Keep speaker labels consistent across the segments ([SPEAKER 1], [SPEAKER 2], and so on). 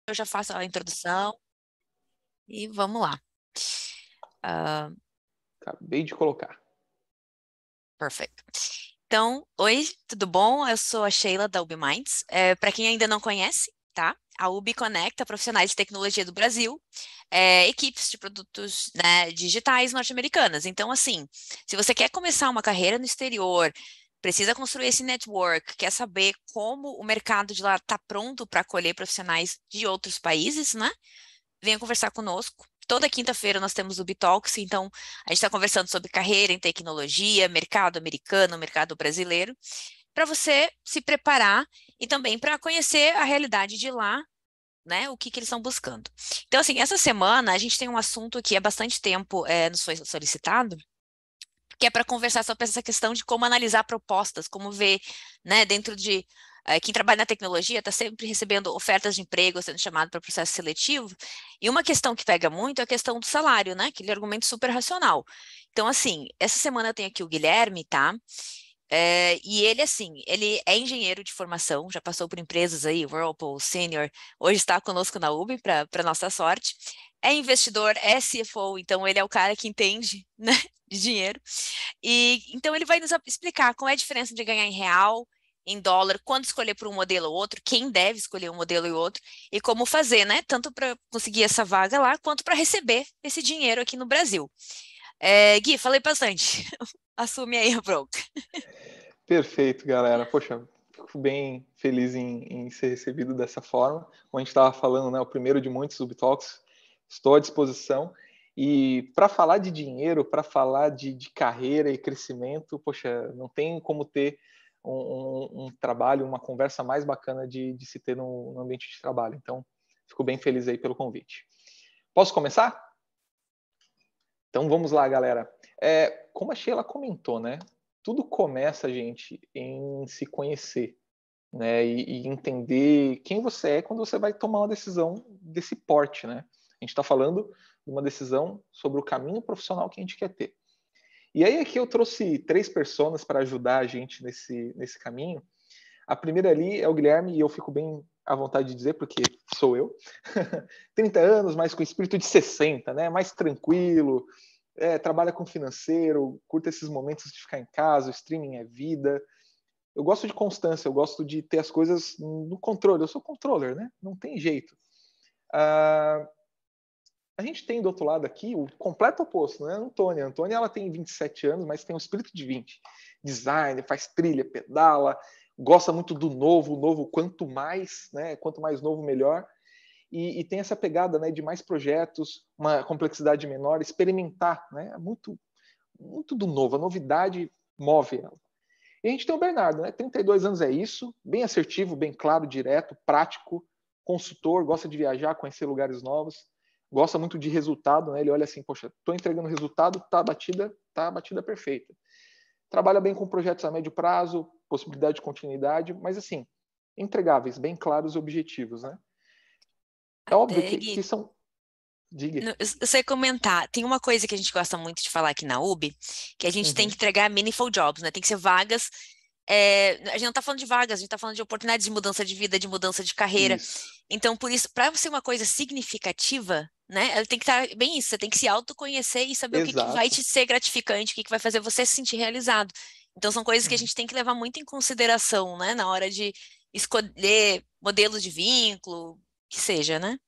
[SPEAKER 1] eu já faço a introdução e vamos lá.
[SPEAKER 2] Acabei de colocar.
[SPEAKER 1] Perfeito. Então, oi, tudo bom? Eu sou a Sheila da UB Minds. Para quem ainda não conhece, tá? A UB conecta profissionais de tecnologia do Brasil, equipes de produtos, né, digitais norte-americanas. Então, assim, se você quer começar uma carreira no exterior, precisa construir esse network, quer saber como o mercado de lá está pronto para acolher profissionais de outros países, né? Venha conversar conosco. Toda quinta-feira nós temos o Bitalks, então a gente está conversando sobre carreira em tecnologia, mercado americano, mercado brasileiro, para você se preparar e também para conhecer a realidade de lá, né? O que que eles estão buscando. Então, assim, essa semana a gente tem um assunto que há bastante tempo nos foi solicitado, que é para conversar sobre essa questão de como analisar propostas, como ver, né, dentro de quem trabalha na tecnologia está sempre recebendo ofertas de emprego, sendo chamado para processo seletivo, e uma questão que pega muito é a questão do salário, né? Aquele argumento super racional. Então, assim, essa semana eu tenho aqui o Guilherme, tá? E ele, assim, ele é engenheiro de formação, já passou por empresas aí, Whirlpool, Senior, hoje está conosco na UB, para nossa sorte. É investidor, é CFO, então ele é o cara que entende, né, de dinheiro. E então ele vai nos explicar qual é a diferença de ganhar em real, em dólar, quando escolher por um modelo ou outro, quem deve escolher um modelo e outro, e como fazer, né? Tanto para conseguir essa vaga lá, quanto para receber esse dinheiro aqui no Brasil. Gui, falei bastante. Assume aí a bronca.
[SPEAKER 2] Perfeito, galera. Poxa, fico bem feliz em ser recebido dessa forma. Como a gente estava falando, né, o primeiro de muitos Subtalks, estou à disposição. E para falar de dinheiro, para falar de carreira e crescimento, poxa, não tem como ter um trabalho, uma conversa mais bacana de se ter no ambiente de trabalho. Então, fico bem feliz aí pelo convite. Posso começar? Então vamos lá, galera. Como a Sheila comentou, né? Tudo começa, gente, em se conhecer, né? E entender quem você é quando você vai tomar uma decisão desse porte, né? A gente está falando de uma decisão sobre o caminho profissional que a gente quer ter. E aí aqui eu trouxe 3 pessoas para ajudar a gente nesse caminho. A primeira ali é o Guilherme, e eu fico bem à vontade de dizer, porque sou eu. 30 anos, mas com espírito de 60, né? Mais tranquilo, trabalha com financeiro, curta esses momentos de ficar em casa, o streaming é vida. Eu gosto de constância, eu gosto de ter as coisas no controle. Eu sou controller, né? Não tem jeito. A gente tem do outro lado aqui o completo oposto, né? A Antônia. A Antônia ela tem 27 anos, mas tem um espírito de 20. Design, faz trilha, pedala, gosta muito do novo. O novo, quanto mais, né? Quanto mais novo, melhor. E tem essa pegada, né, de mais projetos, uma complexidade menor, experimentar, né? Muito, muito do novo. A novidade move ela. E a gente tem o Bernardo, né? 32 anos é isso, bem assertivo, bem claro, direto, prático, consultor, gosta de viajar, conhecer lugares novos, gosta muito de resultado, né? Ele olha assim, poxa, estou entregando resultado, tá a batida perfeita. Trabalha bem com projetos a médio prazo, possibilidade de continuidade, mas assim, entregáveis, bem claros e objetivos, né? É óbvio que
[SPEAKER 1] Gui,
[SPEAKER 2] são. Diga.
[SPEAKER 1] eu sei comentar. Tem uma coisa que a gente gosta muito de falar aqui na UB, que a gente tem que
[SPEAKER 2] Uhum.
[SPEAKER 1] entregar meaningful jobs, né? Tem que ser vagas. A gente não está falando de vagas, a gente está falando de oportunidades de mudança de vida, de mudança de carreira.
[SPEAKER 2] Isso.
[SPEAKER 1] Então, por isso, para ser uma coisa significativa, né? Ela tem que estar bem isso. Você tem que se autoconhecer e saber o que que vai
[SPEAKER 2] Exato.
[SPEAKER 1] te ser gratificante, o que que vai fazer você se sentir realizado. Então, são coisas que a
[SPEAKER 2] Uhum.
[SPEAKER 1] gente tem que levar muito em consideração, né? Na hora de escolher modelos de vínculo, que seja, né?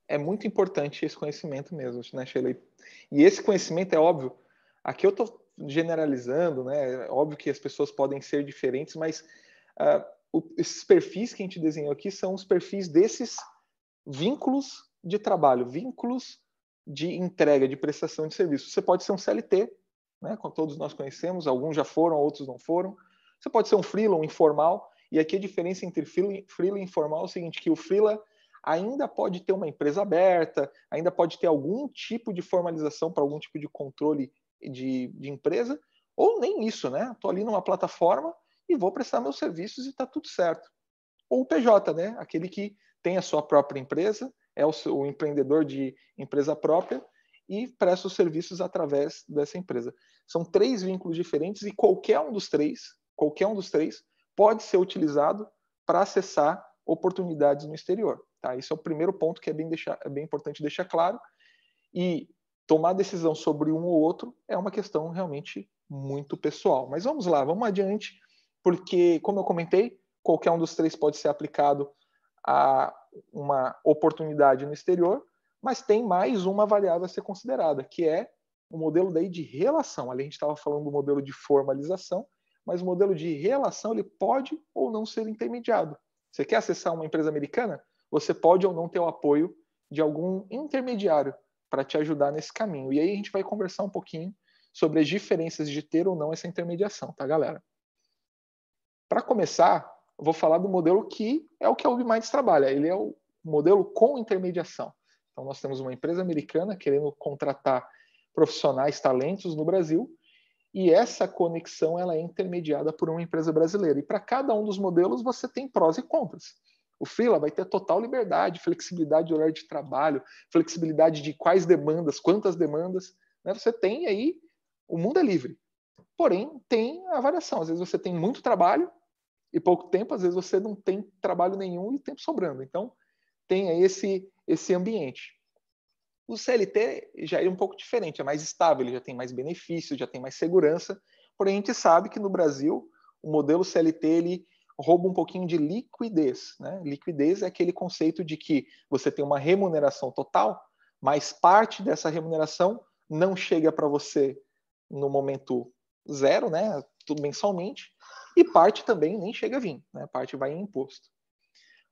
[SPEAKER 2] É muito importante esse conhecimento mesmo, né, Sheila? E esse conhecimento é óbvio. Aqui eu estou generalizando, né? É óbvio que as pessoas podem ser diferentes, mas esses perfis que a gente desenhou aqui são os perfis desses vínculos de trabalho, vínculos de entrega, de prestação de serviço. Você pode ser um CLT, né? Como todos nós conhecemos, alguns já foram, outros não foram. Você pode ser um freela, um informal. E aqui a diferença entre freela e informal é o seguinte, que o freela ainda pode ter uma empresa aberta, ainda pode ter algum tipo de formalização para algum tipo de controle de empresa, ou nem isso, né? Estou ali numa plataforma e vou prestar meus serviços e está tudo certo. Ou o PJ, né? Aquele que tem a sua própria empresa, é o empreendedor de empresa própria e presta os serviços através dessa empresa. São 3 vínculos diferentes e qualquer um dos três pode ser utilizado para acessar oportunidades no exterior. Tá? Isso é o primeiro ponto que é bem importante deixar claro. E tomar decisão sobre um ou outro é uma questão realmente muito pessoal. Mas vamos lá, vamos adiante, porque, como eu comentei, qualquer um dos três pode ser aplicado a uma oportunidade no exterior, mas tem mais uma variável a ser considerada, que é o modelo daí de relação. Ali a gente estava falando do modelo de formalização, mas o modelo de relação ele pode ou não ser intermediado. Você quer acessar uma empresa americana? Você pode ou não ter o apoio de algum intermediário para te ajudar nesse caminho. E aí a gente vai conversar um pouquinho sobre as diferenças de ter ou não essa intermediação, tá, galera? Para começar, eu vou falar do modelo que é o que a UBMinds trabalha. Ele é o modelo com intermediação. Então, nós temos uma empresa americana querendo contratar profissionais, talentos no Brasil, e essa conexão ela é intermediada por uma empresa brasileira. E para cada um dos modelos, você tem prós e contras. O freela vai ter total liberdade, flexibilidade de horário de trabalho, flexibilidade de quais demandas, quantas demandas. Né? Você tem aí, o mundo é livre. Porém, tem a variação. Às vezes você tem muito trabalho e pouco tempo, às vezes você não tem trabalho nenhum e tempo sobrando. Então, tem aí esse ambiente. O CLT já é um pouco diferente, é mais estável, ele já tem mais benefícios, já tem mais segurança. Porém, a gente sabe que no Brasil, o modelo CLT ele rouba um pouquinho de liquidez. Né? Liquidez é aquele conceito de que você tem uma remuneração total, mas parte dessa remuneração não chega para você no momento zero, né? Tudo mensalmente, e parte também nem chega a vir, né? Parte vai em imposto.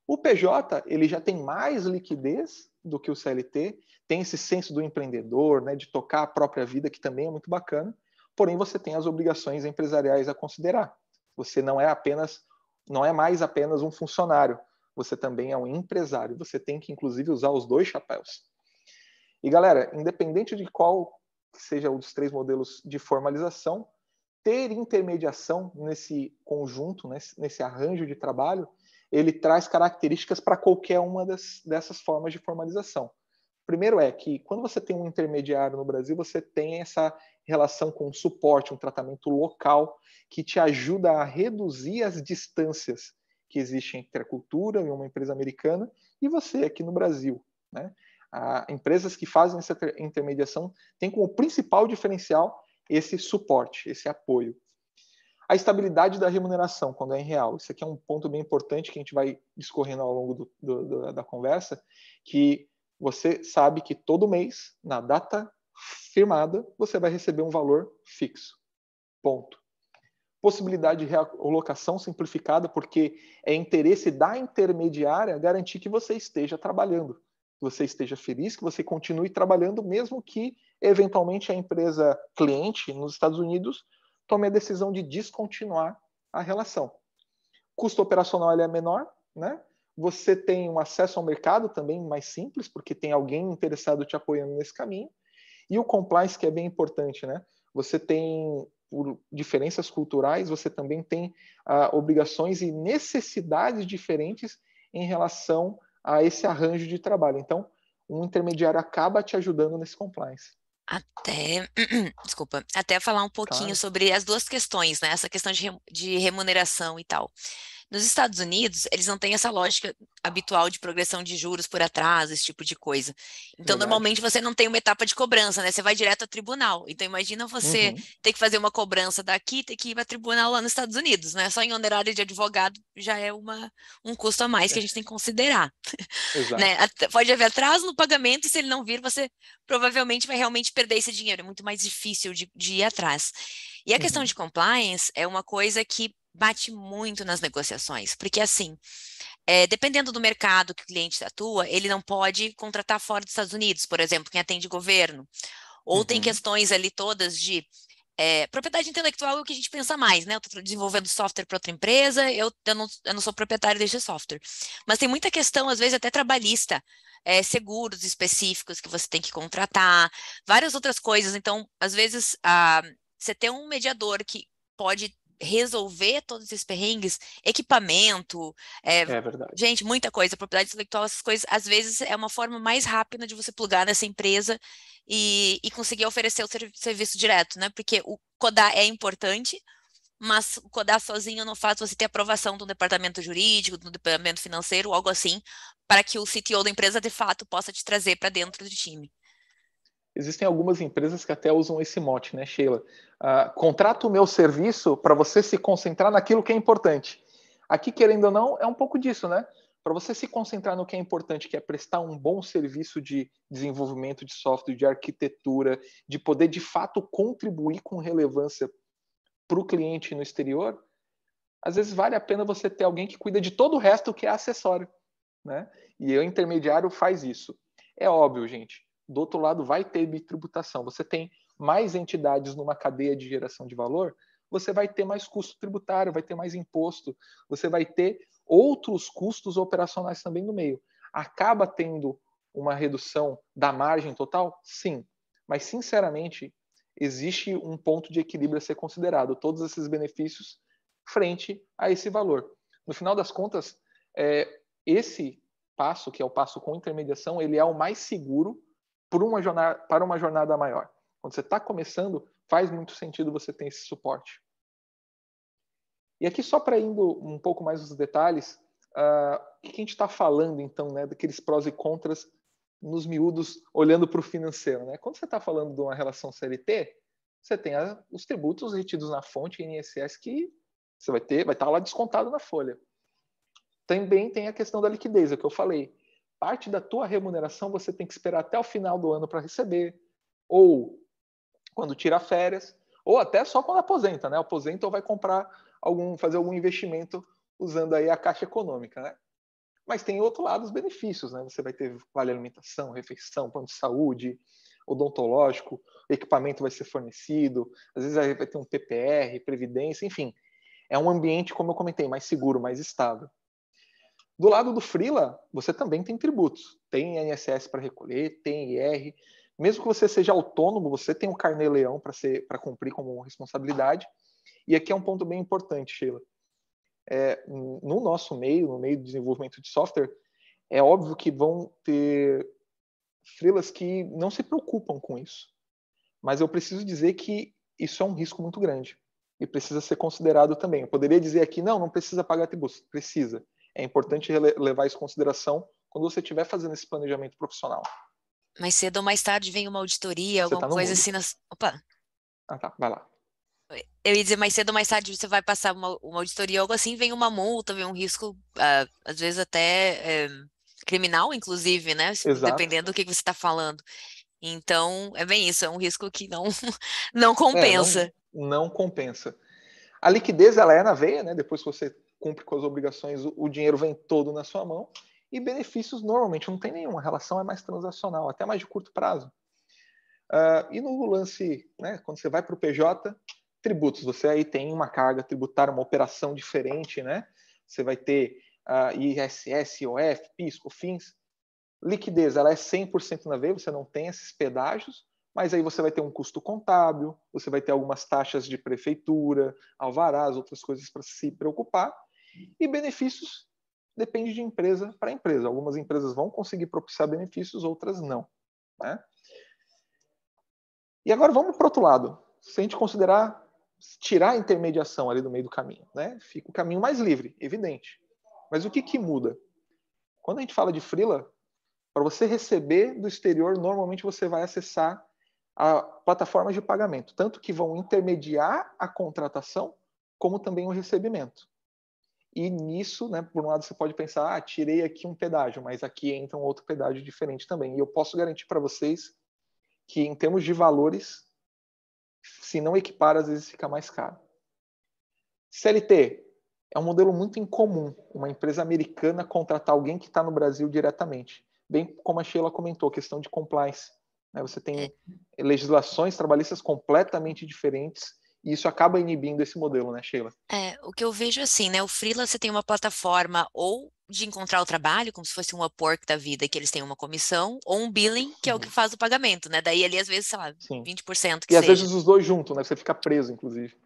[SPEAKER 2] O PJ ele já tem mais liquidez do que o CLT, tem esse senso do empreendedor, né, de tocar a própria vida, que também é muito bacana, porém você tem as obrigações empresariais a considerar. Você não é mais apenas um funcionário, você também é um empresário, você tem que inclusive usar os dois chapéus. E galera, independente de qual seja um dos três modelos de formalização, ter intermediação nesse conjunto, nesse arranjo de trabalho, ele traz características para qualquer uma dessas formas de formalização. Primeiro é que quando você tem um intermediário no Brasil, você tem essa relação com suporte, um tratamento local que te ajuda a reduzir as distâncias que existem entre a cultura e uma empresa americana e você aqui no Brasil. Né? Empresas que fazem essa intermediação têm como principal diferencial esse suporte, esse apoio. A estabilidade da remuneração, quando é em real. Isso aqui é um ponto bem importante que a gente vai discorrendo ao longo da conversa, que você sabe que todo mês, na data firmada, você vai receber um valor fixo. Ponto. Possibilidade de realocação simplificada, porque é interesse da intermediária garantir que você esteja trabalhando, que você esteja feliz, que você continue trabalhando, mesmo que, eventualmente, a empresa cliente nos Estados Unidos tome a decisão de descontinuar a relação. Custo operacional ele é menor, né? Você tem um acesso ao mercado também mais simples, porque tem alguém interessado te apoiando nesse caminho. E o compliance, que é bem importante, né? Você tem, por diferenças culturais, você também tem obrigações e necessidades diferentes em relação a esse arranjo de trabalho. Então, um intermediário acaba te ajudando nesse compliance.
[SPEAKER 1] Desculpa, até falar um pouquinho
[SPEAKER 2] Claro.
[SPEAKER 1] sobre as duas questões, né? Essa questão de remuneração e tal. Nos Estados Unidos, eles não têm essa lógica habitual de progressão de juros por atraso, esse tipo de coisa. Então,
[SPEAKER 2] Verdade.
[SPEAKER 1] normalmente, você não tem uma etapa de cobrança, né? Você vai direto ao tribunal. Então, imagina você
[SPEAKER 2] Uhum.
[SPEAKER 1] ter que fazer uma cobrança daqui, ter que ir para tribunal lá nos Estados Unidos, né? Só em honorário de advogado já é um custo a mais que a gente tem que considerar. Né?
[SPEAKER 2] Exato.
[SPEAKER 1] Pode haver atraso no pagamento e se ele não vir, você provavelmente vai realmente perder esse dinheiro. É muito mais difícil de ir atrás. E a questão
[SPEAKER 2] Uhum.
[SPEAKER 1] de compliance é uma coisa que bate muito nas negociações, porque assim, dependendo do mercado que o cliente atua, ele não pode contratar fora dos Estados Unidos, por exemplo, quem atende governo. Ou tem
[SPEAKER 2] Uhum.
[SPEAKER 1] questões ali todas de propriedade intelectual é o que a gente pensa mais, né? Eu estou desenvolvendo software para outra empresa, eu não sou proprietário desse software. Mas tem muita questão, às vezes, até trabalhista, seguros específicos que você tem que contratar, várias outras coisas. Então, às vezes, você ter um mediador que pode resolver todos esses perrengues, equipamento, é,
[SPEAKER 2] É verdade.
[SPEAKER 1] gente, muita coisa, propriedade intelectual, essas coisas, às vezes é uma forma mais rápida de você plugar nessa empresa e conseguir oferecer o serviço direto, né? Porque o codar é importante, mas codar sozinho não faz você ter aprovação do departamento jurídico, do departamento financeiro, algo assim, para que o CTO da empresa, de fato, possa te trazer para dentro do time.
[SPEAKER 2] Existem algumas empresas que até usam esse mote, né, Sheila? Contrata o meu serviço para você se concentrar naquilo que é importante. Aqui, querendo ou não, é um pouco disso, né? Para você se concentrar no que é importante, que é prestar um bom serviço de desenvolvimento de software, de arquitetura, de poder de fato contribuir com relevância para o cliente no exterior, às vezes vale a pena você ter alguém que cuida de todo o resto que é acessório, né? E o intermediário faz isso. É óbvio, gente. Do outro lado, vai ter bitributação. Você tem mais entidades numa cadeia de geração de valor, você vai ter mais custo tributário, vai ter mais imposto, você vai ter outros custos operacionais também no meio. Acaba tendo uma redução da margem total? Sim. Mas, sinceramente, existe um ponto de equilíbrio a ser considerado. Todos esses benefícios frente a esse valor. No final das contas, esse passo, que é o passo com intermediação, ele é o mais seguro para uma jornada maior. Quando você está começando, faz muito sentido você ter esse suporte. E aqui, só para indo um pouco mais nos detalhes, o que a gente está falando, então, né, daqueles prós e contras nos miúdos, olhando para o financeiro. Né? Quando você está falando de uma relação CLT, você tem os tributos retidos na fonte INSS que você vai estar lá descontado na folha. Também tem a questão da liquidez, é o que eu falei. Parte da tua remuneração você tem que esperar até o final do ano para receber, ou quando tira férias, ou até só quando aposenta, né? Aposenta ou vai fazer algum investimento usando aí a Caixa Econômica, né? Mas tem outro lado os benefícios, né? Você vai ter vale alimentação, refeição, plano de saúde, odontológico, equipamento vai ser fornecido, às vezes vai ter um PPR, previdência, enfim. É um ambiente, como eu comentei, mais seguro, mais estável. Do lado do freela, você também tem tributos. Tem INSS para recolher, tem IR. Mesmo que você seja autônomo, você tem um carnê-leão para cumprir como responsabilidade. E aqui é um ponto bem importante, Sheila. No nosso meio, no meio do desenvolvimento de software, é óbvio que vão ter freelas que não se preocupam com isso. Mas eu preciso dizer que isso é um risco muito grande e precisa ser considerado também. Eu poderia dizer aqui, não precisa pagar tributos. Precisa. É importante levar isso em consideração quando você estiver fazendo esse planejamento profissional.
[SPEAKER 1] Mais cedo ou mais tarde vem uma auditoria,
[SPEAKER 2] Você
[SPEAKER 1] alguma
[SPEAKER 2] está no
[SPEAKER 1] coisa
[SPEAKER 2] mudo.
[SPEAKER 1] assim. Opa!
[SPEAKER 2] Ah, tá. Vai lá.
[SPEAKER 1] Eu ia dizer, mais cedo ou mais tarde você vai passar uma auditoria, algo assim, vem uma multa, vem um risco, às vezes até criminal, inclusive, né?
[SPEAKER 2] Exato.
[SPEAKER 1] Dependendo do que você está falando. Então, é bem isso, é um risco que não, não
[SPEAKER 2] Não,
[SPEAKER 1] compensa.
[SPEAKER 2] não compensa. A liquidez, ela é na veia, né? Depois que você cumpre com as obrigações, o dinheiro vem todo na sua mão. E benefícios, normalmente, não tem nenhuma. A relação é mais transacional, até mais de curto prazo. E no lance, né, quando você vai para o PJ, tributos, você aí tem uma carga tributária, uma operação diferente, né? Você vai ter ISS, IOF, PIS, COFINS. Liquidez, ela é 100% na veia, você não tem esses pedágios, mas aí você vai ter um custo contábil, você vai ter algumas taxas de prefeitura, alvarás, outras coisas para se preocupar. E benefícios depende de empresa para empresa. Algumas empresas vão conseguir propiciar benefícios, outras não. Né? E agora vamos para o outro lado. Se a gente considerar tirar a intermediação ali do meio do caminho, né? Fica o caminho mais livre, evidente. Mas o que muda? Quando a gente fala de freela, para você receber do exterior, normalmente você vai acessar a plataforma de pagamento, tanto que vão intermediar a contratação, como também o recebimento. E nisso, né, por um lado, você pode pensar, tirei aqui um pedágio, mas aqui entra um outro pedágio diferente também. E eu posso garantir para vocês que, em termos de valores, se não equipara, às vezes fica mais caro. CLT é um modelo muito incomum, uma empresa americana contratar alguém que está no Brasil diretamente. Bem como a Sheila comentou, questão de compliance. Né? Você tem legislações trabalhistas completamente diferentes e isso acaba inibindo esse modelo, né, Sheila?
[SPEAKER 1] O que eu vejo assim, né? O freela você tem uma plataforma ou de encontrar o trabalho, como se fosse um Upwork da vida, que eles têm uma comissão, ou um billing, que é o que
[SPEAKER 2] Uhum.
[SPEAKER 1] faz o pagamento, né? Daí ali, às vezes, sei lá,
[SPEAKER 2] Sim.
[SPEAKER 1] 20% que
[SPEAKER 2] E às
[SPEAKER 1] seja.
[SPEAKER 2] vezes os dois juntos, né? Você fica preso, inclusive.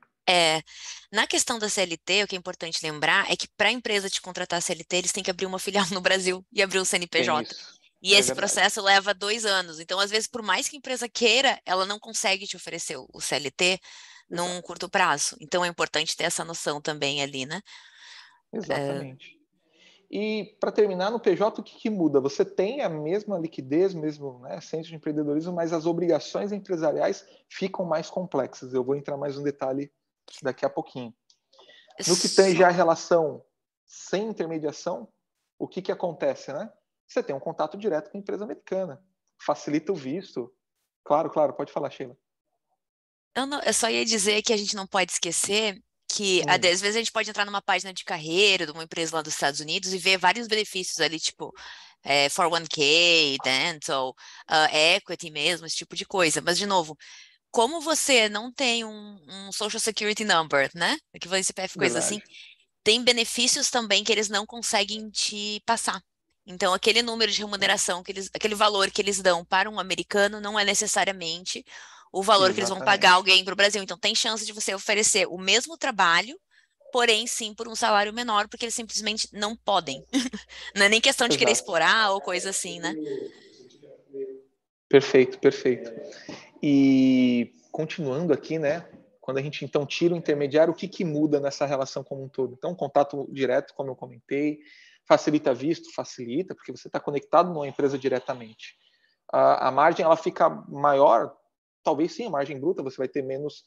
[SPEAKER 1] Na questão da CLT, o que é importante lembrar é que para a empresa te contratar a CLT, eles têm que abrir uma filial no Brasil e abrir um
[SPEAKER 2] Tem
[SPEAKER 1] CNPJ.
[SPEAKER 2] isso.
[SPEAKER 1] E
[SPEAKER 2] É
[SPEAKER 1] esse
[SPEAKER 2] verdade.
[SPEAKER 1] processo leva 2 anos. Então, às vezes, por mais que a empresa queira, ela não consegue te oferecer o CLT num curto prazo. Então é importante ter essa noção também ali, né?
[SPEAKER 2] Exatamente. E para terminar, no PJ, o que muda? Você tem a mesma liquidez, mesmo, né, centro de empreendedorismo, mas as obrigações empresariais ficam mais complexas. Eu vou entrar mais um detalhe daqui a pouquinho. No que tange a
[SPEAKER 1] Só.
[SPEAKER 2] relação sem intermediação, o que acontece, né? Você tem um contato direto com a empresa americana, facilita o visto. Claro, claro, pode falar, Sheila.
[SPEAKER 1] Eu só ia dizer que a gente não pode esquecer que, às
[SPEAKER 2] Hum,
[SPEAKER 1] vezes, a gente pode entrar numa página de carreira de uma empresa lá dos Estados Unidos e ver vários benefícios ali, tipo, 401k, dental, equity mesmo, esse tipo de coisa. Mas, de novo, como você não tem um Social Security Number, né? Equivalente CPF, coisa assim,
[SPEAKER 2] verdade.
[SPEAKER 1] tem benefícios também que eles não conseguem te passar. Então, aquele número de remuneração, aquele valor que eles dão para um americano não é necessariamente o valor que eles vão pagar
[SPEAKER 2] Exatamente.
[SPEAKER 1] alguém para o Brasil. Então, tem chance de você oferecer o mesmo trabalho, porém, sim, por um salário menor, porque eles simplesmente não podem. Não é nem questão de querer
[SPEAKER 2] Exato.
[SPEAKER 1] explorar ou coisa assim, né?
[SPEAKER 2] Perfeito, perfeito. E continuando aqui, né? Quando a gente então tira o intermediário, o que muda nessa relação como um todo? Então, contato direto, como eu comentei, facilita visto, facilita, porque você está conectado numa empresa diretamente. A margem ela fica maior, talvez sim, a margem bruta, você vai ter menos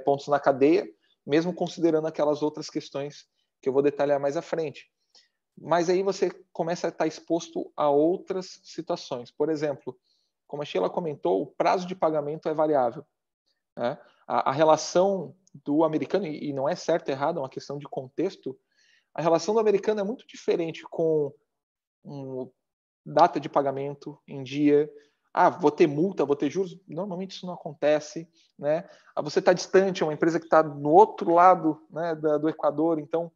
[SPEAKER 2] pontos na cadeia, mesmo considerando aquelas outras questões que eu vou detalhar mais à frente. Mas aí você começa a estar exposto a outras situações. Por exemplo, como a Sheila comentou, o prazo de pagamento é variável. Né? A relação do americano, e não é certo ou errado, é uma questão de contexto, a relação do americano é muito diferente com data de pagamento em dia. Ah, vou ter multa, vou ter juros. Normalmente isso não acontece. Né? Ah, você está distante, é uma empresa que está no outro lado, né, do Equador, então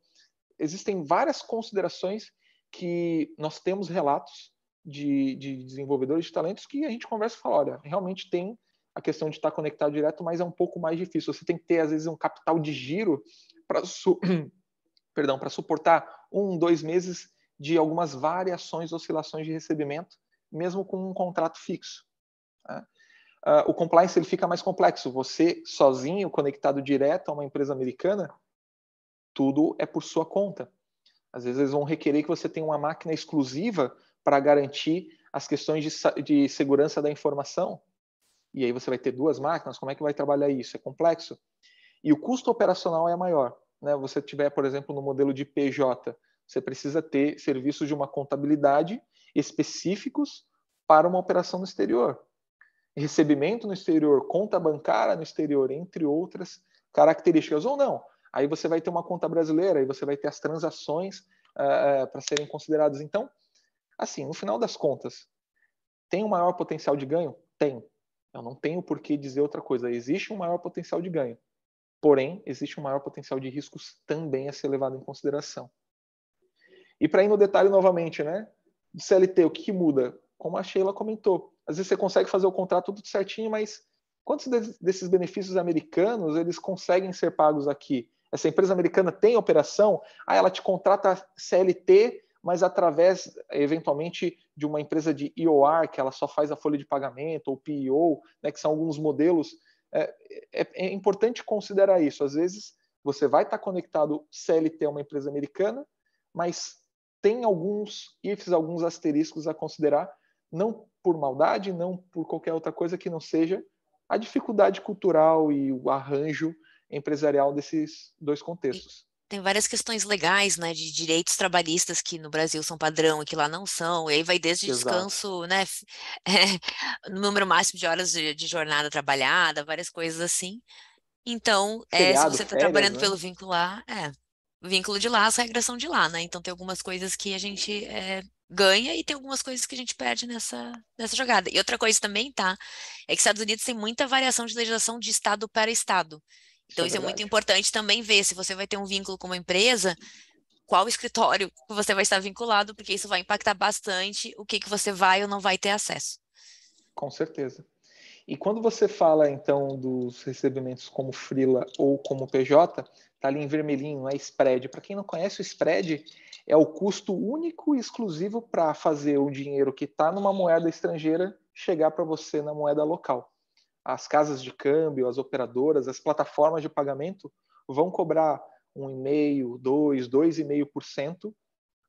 [SPEAKER 2] existem várias considerações que nós temos relatos de desenvolvedores de talentos que a gente conversa e fala, olha, realmente tem a questão de estar conectado direto, mas é um pouco mais difícil. Você tem que ter, às vezes, um capital de giro para para suportar 2 meses de algumas variações, oscilações de recebimento, mesmo com um contrato fixo. Né? O compliance ele fica mais complexo. Você, sozinho, conectado direto a uma empresa americana, tudo é por sua conta. Às vezes eles vão requerer que você tenha uma máquina exclusiva para garantir as questões de segurança da informação. E aí você vai ter 2 máquinas, como é que vai trabalhar isso? É complexo. E o custo operacional é maior. Né? Você tiver, por exemplo, no modelo de PJ, você precisa ter serviços de uma contabilidade específicos para uma operação no exterior. Recebimento no exterior, conta bancária no exterior, entre outras características. Ou não. Aí você vai ter uma conta brasileira, aí você vai ter as transações para serem consideradas. Então, assim, no final das contas, tem um maior potencial de ganho? Tem. Eu não tenho por que dizer outra coisa. Existe um maior potencial de ganho. Porém, existe um maior potencial de riscos também a ser levado em consideração. E para ir no detalhe novamente, né? Do CLT, o que muda? Como a Sheila comentou, às vezes você consegue fazer o contrato tudo certinho, mas quantos desses benefícios americanos eles conseguem ser pagos aqui? Essa empresa americana tem operação, ela te contrata CLT, mas através, eventualmente, de uma empresa de EOR, que ela só faz a folha de pagamento, ou PEO, né, que são alguns modelos. É importante considerar isso. Às vezes, você vai estar conectado CLT a uma empresa americana, mas tem alguns ifs, alguns asteriscos a considerar, não por maldade, não por qualquer outra coisa que não seja a dificuldade cultural e o arranjo empresarial desses dois
[SPEAKER 1] E
[SPEAKER 2] contextos.
[SPEAKER 1] tem várias questões legais, né, de direitos trabalhistas que no Brasil são padrão e que lá não são. E aí vai desde
[SPEAKER 2] Exato.
[SPEAKER 1] descanso, né, número máximo de horas de jornada trabalhada, várias coisas assim. Então, se
[SPEAKER 2] Feriado,
[SPEAKER 1] você está
[SPEAKER 2] férias,
[SPEAKER 1] trabalhando
[SPEAKER 2] né?
[SPEAKER 1] pelo vínculo lá, o vínculo de lá, as regras são de lá, né? Então tem algumas coisas que a gente ganha e tem algumas coisas que a gente perde nessa jogada. E outra coisa também, tá? É que os Estados Unidos tem muita variação de legislação de estado para estado.
[SPEAKER 2] Isso
[SPEAKER 1] Então
[SPEAKER 2] é
[SPEAKER 1] isso é muito
[SPEAKER 2] verdade.
[SPEAKER 1] importante também ver se você vai ter um vínculo com uma empresa, qual escritório que você vai estar vinculado, porque isso vai impactar bastante o que você vai ou não vai ter acesso.
[SPEAKER 2] Com certeza. E quando você fala, então, dos recebimentos como freela ou como PJ, tá ali em vermelhinho, é spread. Para quem não conhece, o spread é o custo único e exclusivo para fazer o dinheiro que está numa moeda estrangeira chegar para você na moeda local. as casas de câmbio, as operadoras, as plataformas de pagamento vão cobrar 1,5%, 2%, 2,5%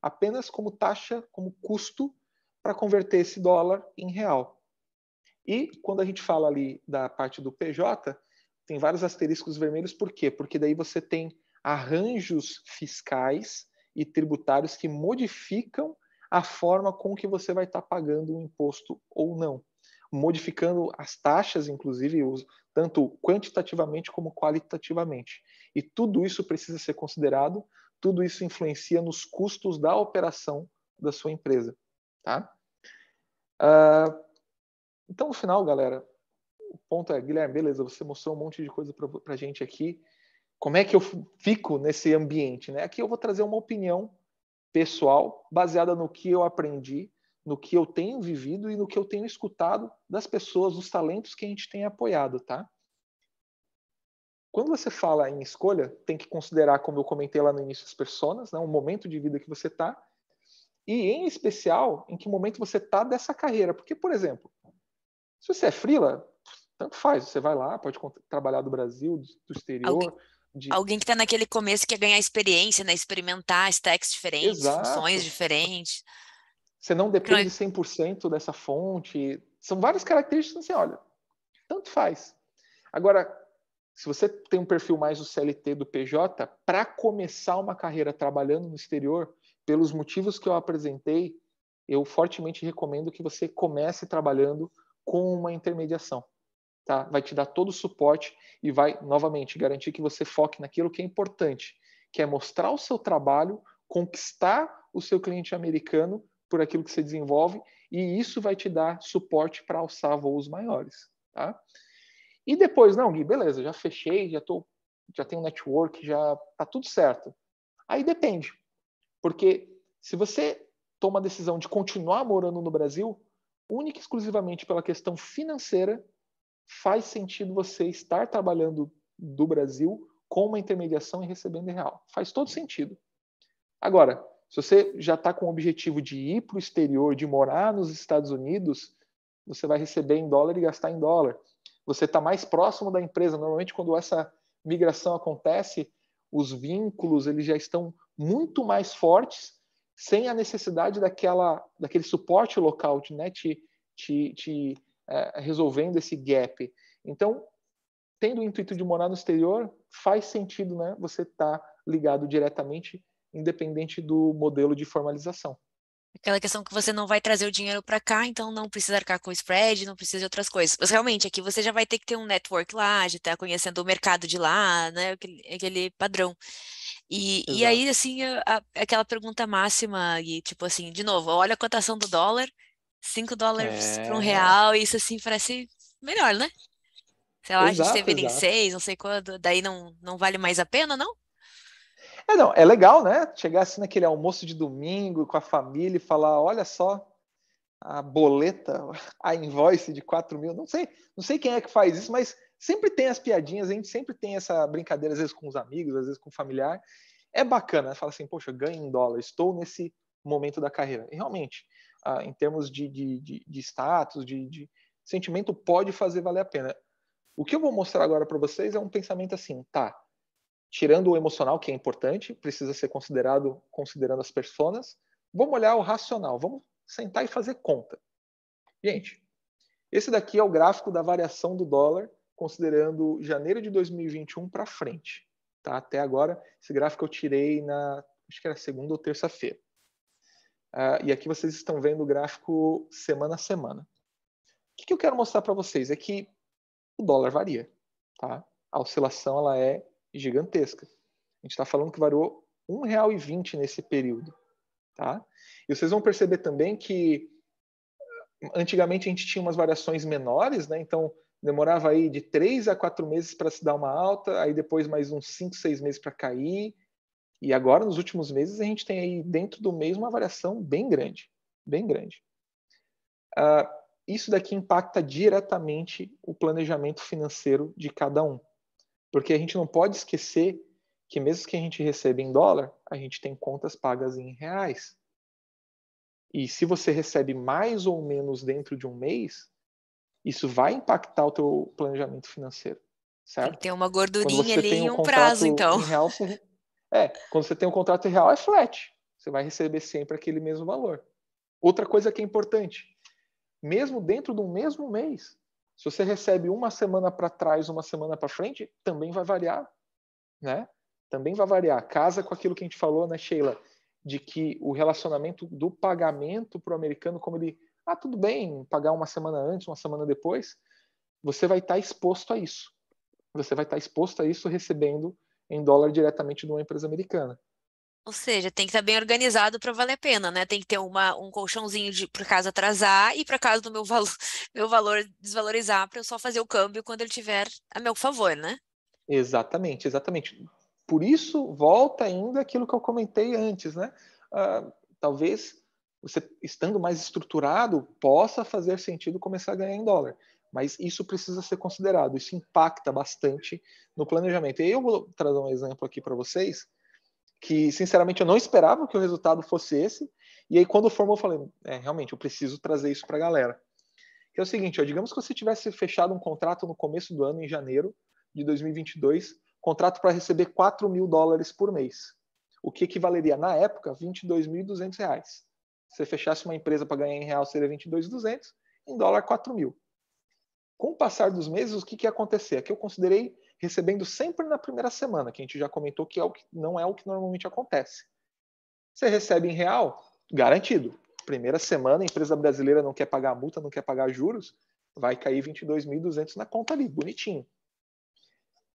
[SPEAKER 2] apenas como taxa, como custo para converter esse dólar em real. E quando a gente fala ali da parte do PJ, tem vários asteriscos vermelhos, por quê? Porque daí você tem arranjos fiscais e tributários que modificam a forma com que você vai estar pagando o imposto ou não, modificando as taxas, inclusive, tanto quantitativamente como qualitativamente. E tudo isso precisa ser considerado, tudo isso influencia nos custos da operação da sua empresa. Tá? Então, no final, galera, o ponto é, Guilherme, beleza, você mostrou um monte de coisa para a gente aqui. Como é que eu fico nesse ambiente? Né? Aqui eu vou trazer uma opinião pessoal, baseada no que eu aprendi, no que eu tenho vivido e no que eu tenho escutado das pessoas, dos talentos que a gente tem apoiado, tá? Quando você fala em escolha, tem que considerar, como eu comentei lá no início, as personas, né? O momento de vida que você está, e em especial, em que momento você está dessa carreira. Porque, por exemplo, se você é freela, tanto faz, você vai lá, pode trabalhar do Brasil, do
[SPEAKER 1] Alguém,
[SPEAKER 2] exterior, de...
[SPEAKER 1] alguém que está naquele começo quer ganhar experiência, né? Experimentar stacks diferentes, funções
[SPEAKER 2] Exato.
[SPEAKER 1] diferentes.
[SPEAKER 2] Você não
[SPEAKER 1] Porque não
[SPEAKER 2] depende
[SPEAKER 1] é-
[SPEAKER 2] 100% dessa fonte. São várias características assim, olha, tanto faz. Agora, se você tem um perfil mais do CLT, do PJ, para começar uma carreira trabalhando no exterior, pelos motivos que eu apresentei, eu fortemente recomendo que você comece trabalhando com uma intermediação. Tá? Vai te dar todo o suporte e vai, novamente, garantir que você foque naquilo que é importante, que é mostrar o seu trabalho, conquistar o seu cliente americano por aquilo que você desenvolve, e isso vai te dar suporte para alçar voos maiores. Tá? E depois, não, Gui, beleza, já fechei, já tenho network, já tá tudo certo. Aí depende. Porque se você toma a decisão de continuar morando no Brasil, única e exclusivamente pela questão financeira, faz sentido você estar trabalhando do Brasil com uma intermediação e recebendo em real. Faz todo sentido. Agora, se você já está com o objetivo de ir para o exterior, de morar nos Estados Unidos, você vai receber em dólar e gastar em dólar. Você está mais próximo da empresa. Normalmente, quando essa migração acontece, os vínculos eles já estão muito mais fortes, sem a necessidade daquele suporte local, né, resolvendo esse gap. Então, tendo o intuito de morar no exterior, faz sentido, né, você estar ligado diretamente, independente do modelo de formalização.
[SPEAKER 1] Aquela questão que você não vai trazer o dinheiro para cá, então não precisa arcar com o spread, não precisa de outras coisas. Mas realmente, aqui você já vai ter que ter um network lá, já estar conhecendo o mercado de lá, né? Aquele padrão. E aí,
[SPEAKER 2] Exato.
[SPEAKER 1] assim, aquela pergunta máxima, e tipo assim, de novo, olha a cotação do dólar, $5 para um
[SPEAKER 2] É,
[SPEAKER 1] real, isso assim parece melhor, né? Sei lá, a gente
[SPEAKER 2] exato,
[SPEAKER 1] teve ele em
[SPEAKER 2] exato.
[SPEAKER 1] 6, não sei quando, daí não vale mais a pena, não?
[SPEAKER 2] Não, é legal, né? Chegar assim naquele almoço de domingo com a família e falar, olha só, a boleta, a invoice de 4 mil, não sei quem é que faz isso, mas sempre tem as piadinhas, a gente sempre tem essa brincadeira, às vezes com os amigos, às vezes com o familiar. É bacana, né? Fala assim, poxa, ganho em dólar, estou nesse momento da carreira. E realmente, em termos de status, de sentimento, pode fazer valer a pena. O que eu vou mostrar agora para vocês é um pensamento assim, tá, tirando o emocional, que é importante, precisa ser considerado considerando as pessoas, vamos olhar o racional, vamos sentar e fazer conta. Gente, esse daqui é o gráfico da variação do dólar, considerando janeiro de 2021 para frente. Tá? Até agora, esse gráfico eu tirei acho que era segunda ou terça-feira. E aqui vocês estão vendo o gráfico semana a semana. O que eu quero mostrar para vocês é que o dólar varia. Tá? A oscilação ela é gigantesca. A gente está falando que variou R$ 1,20 nesse período. Tá? E vocês vão perceber também que antigamente a gente tinha umas variações menores, né? Então demorava aí de 3 a 4 meses para se dar uma alta, aí depois mais uns 5, 6 meses para cair. E agora, nos últimos meses, a gente tem aí dentro do mês uma variação bem grande. Bem grande. Isso daqui impacta diretamente o planejamento financeiro de cada um. Porque a gente não pode esquecer que mesmo que a gente receba em dólar, a gente tem contas pagas em reais. E se você recebe mais ou menos dentro de um mês, Isso vai impactar o teu planejamento financeiro,
[SPEAKER 1] Tem que
[SPEAKER 2] certo?
[SPEAKER 1] ter uma
[SPEAKER 2] Quando
[SPEAKER 1] gordurinha
[SPEAKER 2] você tem
[SPEAKER 1] ali
[SPEAKER 2] um
[SPEAKER 1] e um prazo,
[SPEAKER 2] contrato
[SPEAKER 1] então.
[SPEAKER 2] em real, quando você tem um contrato em real, é flat. Você vai receber sempre aquele mesmo valor. Outra coisa que é importante, mesmo dentro do mesmo mês, se você recebe uma semana para trás, uma semana para frente, também vai variar, né? Também vai variar. Casa com aquilo que a gente falou, né, Sheila, de que o relacionamento do pagamento para o americano, como ele, tudo bem, pagar uma semana antes, uma semana depois, você vai estar exposto a isso. Você vai estar exposto a isso recebendo em dólar diretamente de uma empresa americana.
[SPEAKER 1] Ou seja, tem que estar bem organizado para valer a pena, né? Tem que ter um colchãozinho para caso atrasar e para caso do meu valor desvalorizar, para eu só fazer o câmbio quando ele tiver a meu favor, né?
[SPEAKER 2] Exatamente, exatamente. Por isso, volta ainda aquilo que eu comentei antes, né? Talvez você, estando mais estruturado, possa fazer sentido começar a ganhar em dólar. Mas isso precisa ser considerado, isso impacta bastante no planejamento. E aí eu vou trazer um exemplo aqui para vocês, que sinceramente eu não esperava que o resultado fosse esse, e aí quando formou eu falei, realmente, eu preciso trazer isso para a galera. Que é o seguinte, digamos que você tivesse fechado um contrato no começo do ano, em janeiro de 2022, contrato para receber $4.000 por mês, o que equivaleria, na época, R$ 22.200. Se você fechasse uma empresa para ganhar em real, seria 22.200, em dólar, 4.000. Com o passar dos meses, o que ia acontecer? Aqui eu considerei recebendo sempre na primeira semana, que a gente já comentou que, não é o que normalmente acontece. Você recebe em real, garantido. Primeira semana, a empresa brasileira não quer pagar multa, não quer pagar juros, vai cair 22.200 na conta ali, bonitinho.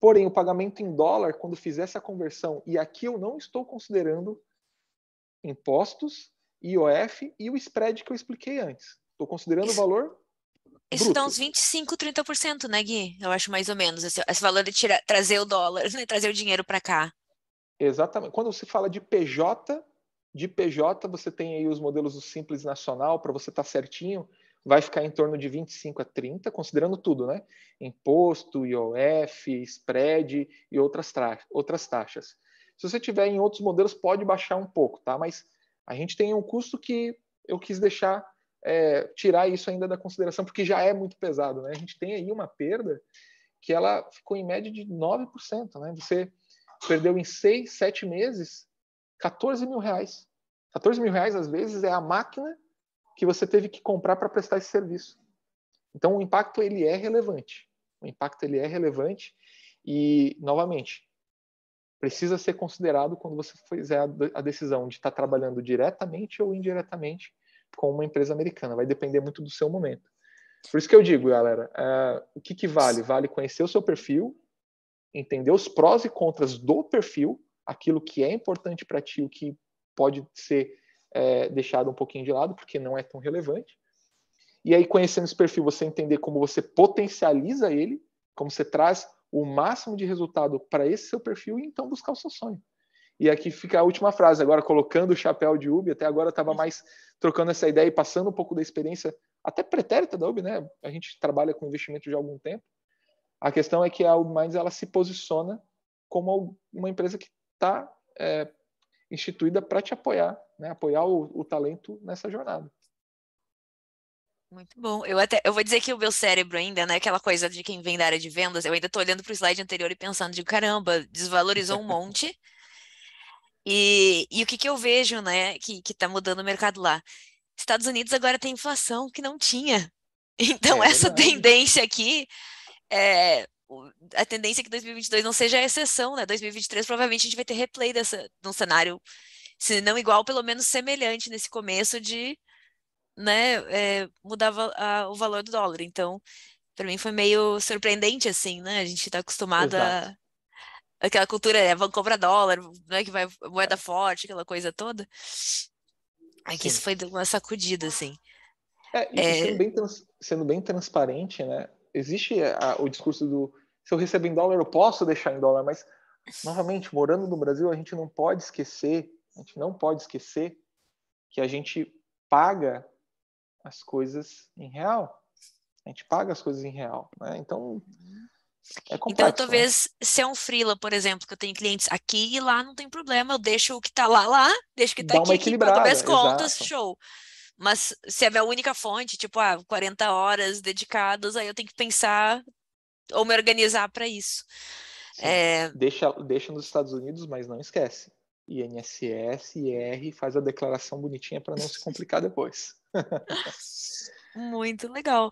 [SPEAKER 2] Porém, o pagamento em dólar, quando fizer essa conversão, e aqui eu não estou considerando impostos, IOF e o spread que eu expliquei antes. Estou considerando o
[SPEAKER 1] Isso,
[SPEAKER 2] valor
[SPEAKER 1] isso dá uns
[SPEAKER 2] bruto.
[SPEAKER 1] 25, 30%, né, Gui? Eu acho mais ou menos esse valor de trazer o dólar, né? Trazer o dinheiro para cá.
[SPEAKER 2] Exatamente. Quando você fala de PJ você tem aí os modelos do Simples Nacional, para você estar certinho, vai ficar em torno de 25 a 30, considerando tudo, né? Imposto, IOF, spread e outras taxas. Se você tiver em outros modelos, pode baixar um pouco, tá? Mas a gente tem um custo que eu quis deixar, tirar isso ainda da consideração, porque já é muito pesado, né? A gente tem aí uma perda que ela ficou em média de 9%, né? Você perdeu em 6, 7 meses R$ 14.000. R$ 14.000, às vezes, é a máquina que você teve que comprar para prestar esse serviço. Então, o impacto ele é relevante. O impacto ele é relevante e, novamente, precisa ser considerado quando você fizer a decisão de estar trabalhando diretamente ou indiretamente com uma empresa americana. Vai depender muito do seu momento. Por isso que eu digo, galera, o que vale? Vale conhecer o seu perfil, entender os prós e contras do perfil, aquilo que é importante para ti, o que pode ser deixado um pouquinho de lado, porque não é tão relevante. E aí, conhecendo esse perfil, você entender como você potencializa ele, como você traz o máximo de resultado para esse seu perfil e então buscar o seu sonho. E aqui fica a última frase, agora colocando o chapéu de UB, até agora eu estava mais trocando essa ideia e passando um pouco da experiência, até pretérita da UB, né? A gente trabalha com investimento já há algum tempo. A questão é que a UBMinds ela se posiciona como uma empresa que está instituída para te apoiar, né? Apoiar o talento nessa jornada.
[SPEAKER 1] Muito bom. Eu vou dizer que o meu cérebro ainda, né, aquela coisa de quem vem da área de vendas, eu ainda tô olhando pro slide anterior e pensando de caramba, desvalorizou um monte. E o que que eu vejo, né, que tá mudando o mercado lá? Estados Unidos agora tem inflação que não tinha. Então,
[SPEAKER 2] É
[SPEAKER 1] essa
[SPEAKER 2] verdade.
[SPEAKER 1] tendência aqui, a tendência é que 2022 não seja a exceção, né? 2023 provavelmente a gente vai ter replay num cenário, se não igual, pelo menos semelhante nesse começo de, né, mudar o valor do dólar. Então, para mim foi meio surpreendente, assim, né? A gente está acostumado
[SPEAKER 2] Exato.
[SPEAKER 1] a aquela cultura, vamos comprar dólar, né? Que vai moeda forte, aquela coisa toda. Aqui isso
[SPEAKER 2] Sim.
[SPEAKER 1] foi uma sacudida, assim.
[SPEAKER 2] E
[SPEAKER 1] É,
[SPEAKER 2] sendo bem transparente, né? Existe o discurso do se eu recebo em dólar, eu posso deixar em dólar, mas novamente, morando no Brasil, a gente não pode esquecer, que a gente paga as coisas em real. A gente paga as coisas em real, né? Então é
[SPEAKER 1] então,
[SPEAKER 2] complexo, né?
[SPEAKER 1] talvez se é um freela, por exemplo, que eu tenho clientes aqui e lá não tem problema, eu deixo o que tá lá, deixo o que tá
[SPEAKER 2] Dá uma
[SPEAKER 1] aqui, pago minhas
[SPEAKER 2] equilibrada,
[SPEAKER 1] contas,
[SPEAKER 2] exato.
[SPEAKER 1] show. Mas se é a minha única fonte, tipo, 40 horas dedicadas, aí eu tenho que pensar ou me organizar para isso.
[SPEAKER 2] Sim.
[SPEAKER 1] É,
[SPEAKER 2] Deixa nos Estados Unidos, mas não esquece. INSS, IR, faz a declaração bonitinha para não se complicar depois.
[SPEAKER 1] Muito legal.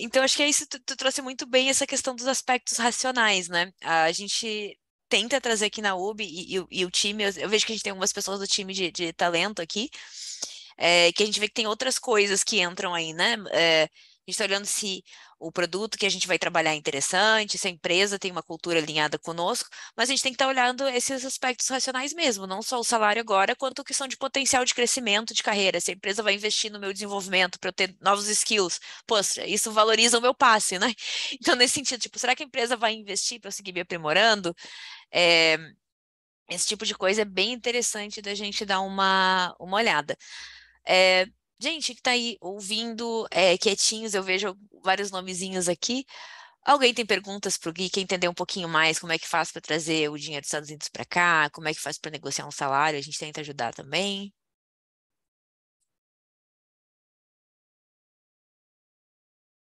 [SPEAKER 1] Então, acho que é isso, tu trouxe muito bem essa questão dos aspectos racionais, né? A gente tenta trazer aqui na UB e o time, eu vejo que a gente tem algumas pessoas do time de talento aqui, que a gente vê que tem outras coisas que entram aí, né? A gente está olhando se o produto que a gente vai trabalhar é interessante, se a empresa tem uma cultura alinhada conosco, mas a gente tem que estar olhando esses aspectos racionais mesmo, não só o salário agora, quanto a questão de potencial de crescimento de carreira. Se a empresa vai investir no meu desenvolvimento para eu ter novos skills, poxa, isso valoriza o meu passe, né? Então, nesse sentido, tipo, será que a empresa vai investir para eu seguir me aprimorando? É, esse tipo de coisa é bem interessante da gente dar uma olhada. É, gente que está aí ouvindo, quietinhos, eu vejo vários nomezinhos aqui. Alguém tem perguntas para o Gui, quer entender um pouquinho mais como é que faz para trazer o dinheiro dos Estados Unidos para cá, como é que faz para negociar um salário, a gente tenta ajudar também.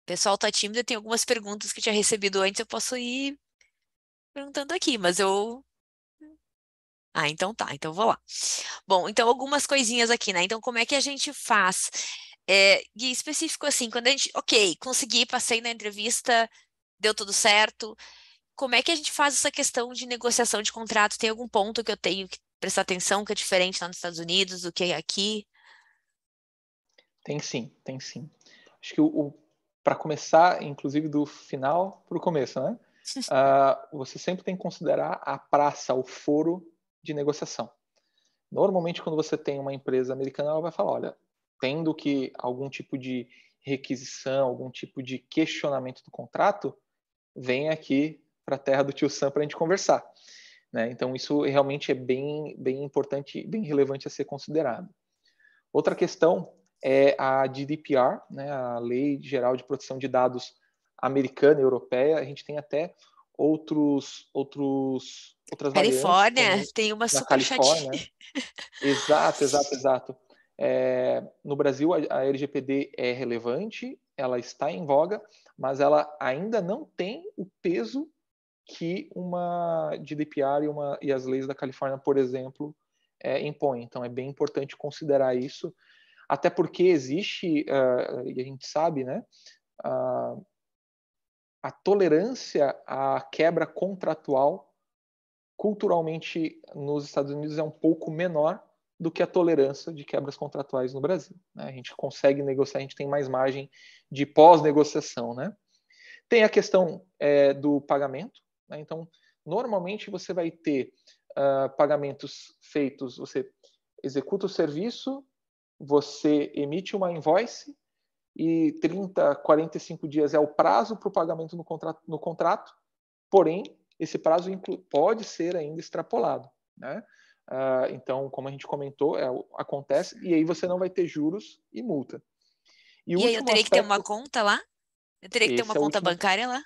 [SPEAKER 1] O pessoal tá tímido, tem algumas perguntas que eu tinha recebido antes, eu posso ir perguntando aqui, mas eu. Ah, então tá, então eu vou lá. Bom, então algumas coisinhas aqui, né? Então, como é que a gente faz? Gui, específico assim, quando a gente, ok, consegui, passei na entrevista, deu tudo certo. Como é que a gente faz essa questão de negociação de contrato? Tem algum ponto que eu tenho que prestar atenção que é diferente lá nos Estados Unidos do que aqui?
[SPEAKER 2] Tem sim, tem sim. Acho que para começar, inclusive do final para o começo, né? Você sempre tem que considerar a praça, o foro de negociação. Normalmente, quando você tem uma empresa americana, ela vai falar, olha, tendo que algum tipo de requisição, algum tipo de questionamento do contrato, vem aqui para a terra do tio Sam para a gente conversar. Né? Então, isso realmente é bem importante, bem relevante a ser considerado. Outra questão é a GDPR, né, a Lei Geral de Proteção de Dados americana e europeia. A gente tem até outras variantes,
[SPEAKER 1] Califórnia
[SPEAKER 2] como
[SPEAKER 1] tem uma
[SPEAKER 2] na
[SPEAKER 1] super
[SPEAKER 2] Califórnia.
[SPEAKER 1] chatinha.
[SPEAKER 2] Né? Exato. No Brasil, a LGPD é relevante, ela está em voga, mas ela ainda não tem o peso que uma GDPR e as leis da Califórnia, por exemplo, impõem. Então, é bem importante considerar isso, até porque existe, e a gente sabe, né, uh, a tolerância à quebra contratual culturalmente nos Estados Unidos é um pouco menor do que a tolerância de quebras contratuais no Brasil. Né? A gente consegue negociar, a gente tem mais margem de pós-negociação. Né? Tem a questão do pagamento. Né? Então, normalmente você vai ter pagamentos feitos, você executa o serviço, você emite uma invoice e 30, 45 dias é o prazo para o pagamento no contrato, porém, esse prazo pode ser ainda extrapolado. Né? Então, como a gente comentou, acontece, e aí você não vai ter juros e multa. E o
[SPEAKER 1] E aí eu
[SPEAKER 2] último
[SPEAKER 1] teria que ter uma
[SPEAKER 2] aspecto,
[SPEAKER 1] conta lá? Eu teria que ter uma
[SPEAKER 2] esse é o
[SPEAKER 1] conta
[SPEAKER 2] último,
[SPEAKER 1] bancária lá?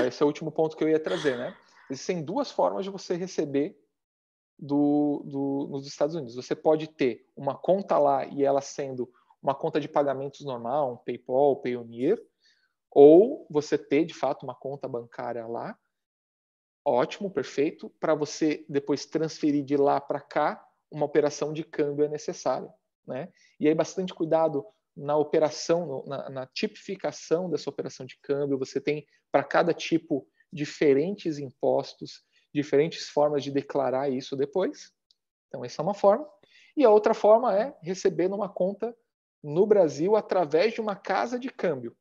[SPEAKER 2] esse é o último ponto que eu ia trazer. Né? Existem duas formas de você receber nos Estados Unidos. Você pode ter uma conta lá e ela sendo uma conta de pagamentos normal, um PayPal, Payoneer, ou você ter de fato uma conta bancária lá, ótimo, perfeito, para você depois transferir de lá para cá, uma operação de câmbio é necessária. Né? E aí bastante cuidado na operação, na tipificação dessa operação de câmbio, você tem para cada tipo diferentes impostos, diferentes formas de declarar isso depois. Então, essa é uma forma. E a outra forma é receber numa conta no Brasil através de uma casa de câmbio.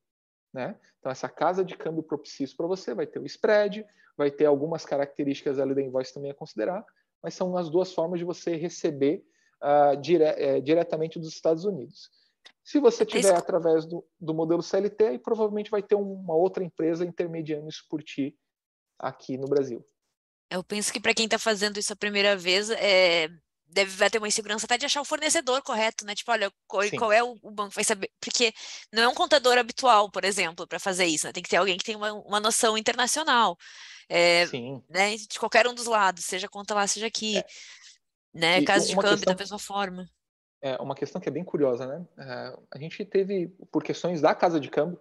[SPEAKER 2] Né? Então, essa casa de câmbio propicia isso para você, vai ter o spread, vai ter algumas características ali da invoice também a considerar, mas são as duas formas de você receber diretamente dos Estados Unidos. Se você
[SPEAKER 1] Até
[SPEAKER 2] tiver através do modelo CLT, aí provavelmente vai ter uma outra empresa intermediando isso por ti aqui no Brasil.
[SPEAKER 1] Eu penso que para quem está fazendo isso a primeira vez, vai ter uma insegurança até de achar o fornecedor correto, né? Tipo, olha,
[SPEAKER 2] Sim,
[SPEAKER 1] qual é o banco vai saber? Porque não é um contador habitual, por exemplo, para fazer isso, né? Tem que ter alguém que tenha uma noção internacional, é,
[SPEAKER 2] sim.
[SPEAKER 1] né? De qualquer um dos lados, seja conta lá, seja aqui, né?
[SPEAKER 2] E
[SPEAKER 1] Caso de
[SPEAKER 2] uma
[SPEAKER 1] câmbio da
[SPEAKER 2] questão
[SPEAKER 1] mesma forma.
[SPEAKER 2] uma questão que é bem curiosa, né? A gente teve, por questões da casa de câmbio,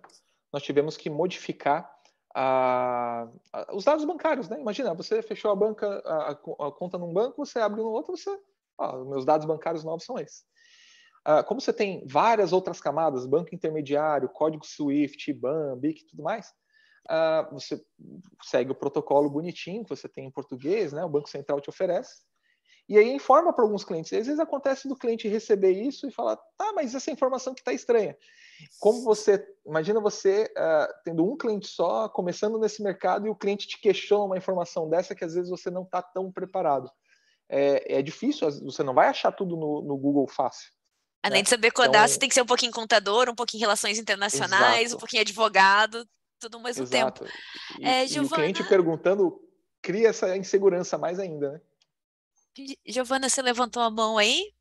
[SPEAKER 2] nós tivemos que modificar os dados bancários, né? Imagina, você fechou a conta num banco, você abre no outro, meus dados bancários novos são esses. Como você tem várias outras camadas, banco intermediário, código SWIFT, IBAN, BIC e tudo mais, você segue o protocolo bonitinho que você tem em português, né? O Banco Central te oferece. E aí informa para alguns clientes. E às vezes acontece do cliente receber isso e falar, tá, mas essa informação que está estranha. Imagina você tendo um cliente só, começando nesse mercado, e o cliente te questiona uma informação dessa que às vezes você não está tão preparado. É difícil, você não vai achar tudo no Google fácil.
[SPEAKER 1] Além
[SPEAKER 2] Né?
[SPEAKER 1] de saber codar, você
[SPEAKER 2] Então,
[SPEAKER 1] tem que ser um pouquinho contador, um pouquinho relações internacionais, um
[SPEAKER 2] exato,
[SPEAKER 1] pouquinho advogado, tudo ao mesmo tempo.
[SPEAKER 2] exato. E o cliente
[SPEAKER 1] Giovana,
[SPEAKER 2] perguntando cria essa insegurança mais ainda, né?
[SPEAKER 1] Giovana, você levantou a mão aí?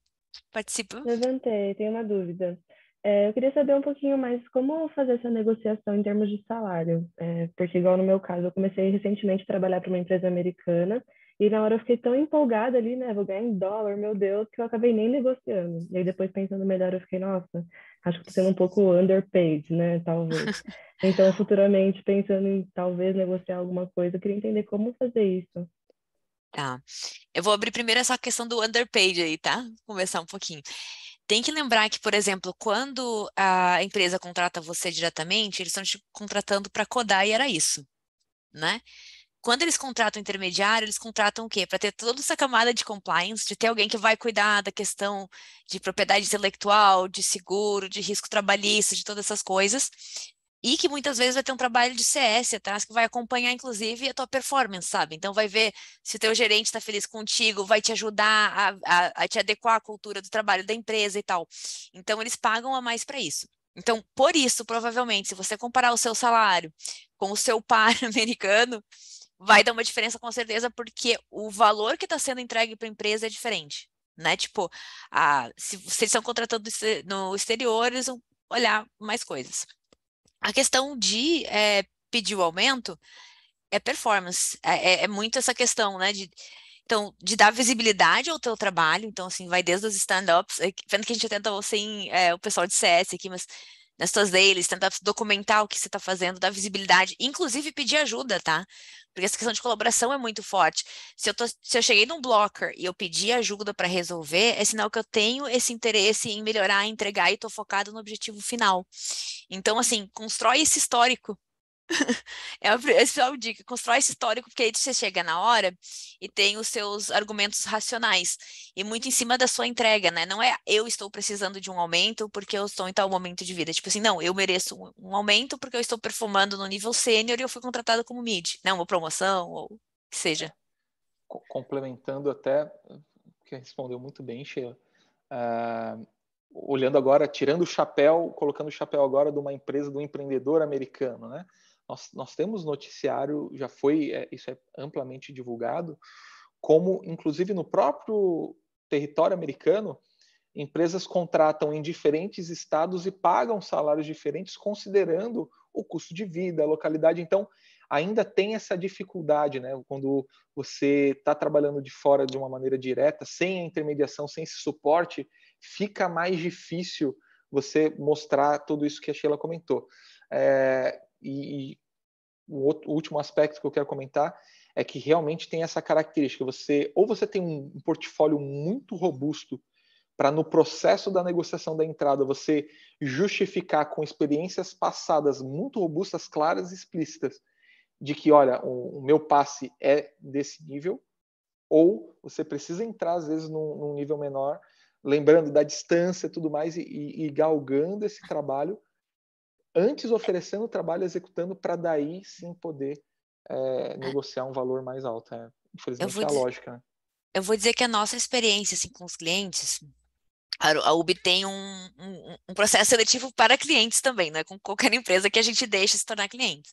[SPEAKER 1] Participa?
[SPEAKER 3] Levantei, tenho uma dúvida. Eu queria saber um pouquinho mais como fazer essa negociação em termos de salário. Porque, igual no meu caso, eu comecei recentemente a trabalhar para uma empresa americana e na hora eu fiquei tão empolgada ali, né? Vou ganhar em dólar, meu Deus, que eu acabei nem negociando. E aí depois, pensando melhor, eu fiquei, nossa, acho que tô sendo um pouco underpaid, né? Talvez. Então, futuramente, pensando em talvez negociar alguma coisa, eu queria entender como fazer isso.
[SPEAKER 1] Tá. Eu vou abrir primeiro essa questão do underpaid aí, tá? Começar um pouquinho. Tem que lembrar que, por exemplo, quando a empresa contrata você diretamente, eles estão te contratando para codar e era isso, né? Quando eles contratam intermediário, eles contratam o quê? Para ter toda essa camada de compliance, de ter alguém que vai cuidar da questão de propriedade intelectual, de seguro, de risco trabalhista, de todas essas coisas. E que muitas vezes vai ter um trabalho de CS atrás que vai acompanhar, inclusive, a tua performance, sabe? Então, vai ver se o teu gerente está feliz contigo, vai te ajudar a te adequar à cultura do trabalho da empresa e tal. Então, eles pagam a mais para isso. Então, por isso, provavelmente, se você comparar o seu salário com o seu par americano, vai dar uma diferença com certeza, porque o valor que está sendo entregue para a empresa é diferente, né? Tipo, se vocês estão contratando no exterior, eles vão olhar mais coisas. A questão de pedir o aumento é performance, é muito essa questão, né? Então, de dar visibilidade ao teu trabalho, então, assim, vai desde os stand-ups, vendo que a gente tentou, assim, o pessoal de CS aqui, mas nas tuas dailies, tentar documentar o que você está fazendo, dar visibilidade, inclusive pedir ajuda, tá? Porque essa questão de colaboração é muito forte. Se eu cheguei num blocker e eu pedi ajuda para resolver, é sinal que eu tenho esse interesse em melhorar, entregar e estou focado no objetivo final. Então, assim, constrói esse histórico. Essa é a dica, constrói esse histórico, porque aí você chega na hora e tem os seus argumentos racionais, e muito em cima da sua entrega, né? Não é eu estou precisando de um aumento porque eu estou em tal momento de vida. Tipo assim, não, eu mereço um aumento porque eu estou performando no nível sênior e eu fui contratada como mid, né? Uma promoção, ou o que seja.
[SPEAKER 2] Complementando até, que respondeu muito bem, Sheila. Olhando agora, tirando o chapéu, colocando o chapéu agora de uma empresa, de um empreendedor americano, né? Nós temos noticiário, já foi, isso é amplamente divulgado, como, inclusive, no próprio território americano, empresas contratam em diferentes estados e pagam salários diferentes, considerando o custo de vida, a localidade. Então, ainda tem essa dificuldade, né? Quando você está trabalhando de fora de uma maneira direta, sem a intermediação, sem esse suporte, fica mais difícil você mostrar tudo isso que a Sheila comentou. E o último aspecto que eu quero comentar é que realmente tem essa característica. Você tem um portfólio muito robusto para, no processo da negociação da entrada, você justificar com experiências passadas muito robustas, claras e explícitas, de que, olha, o meu passe é desse nível, ou você precisa entrar, às vezes, num nível menor, lembrando da distância e tudo mais, e galgando esse trabalho, antes oferecendo o trabalho, executando, para daí sim poder negociar um valor mais alto.
[SPEAKER 1] Eu
[SPEAKER 2] Infelizmente
[SPEAKER 1] vou,
[SPEAKER 2] é a
[SPEAKER 1] dizer,
[SPEAKER 2] lógica, né?
[SPEAKER 1] eu vou dizer que a nossa experiência assim, com os clientes, a UB tem um processo seletivo para clientes também, não é com qualquer empresa que a gente deixa se tornar cliente.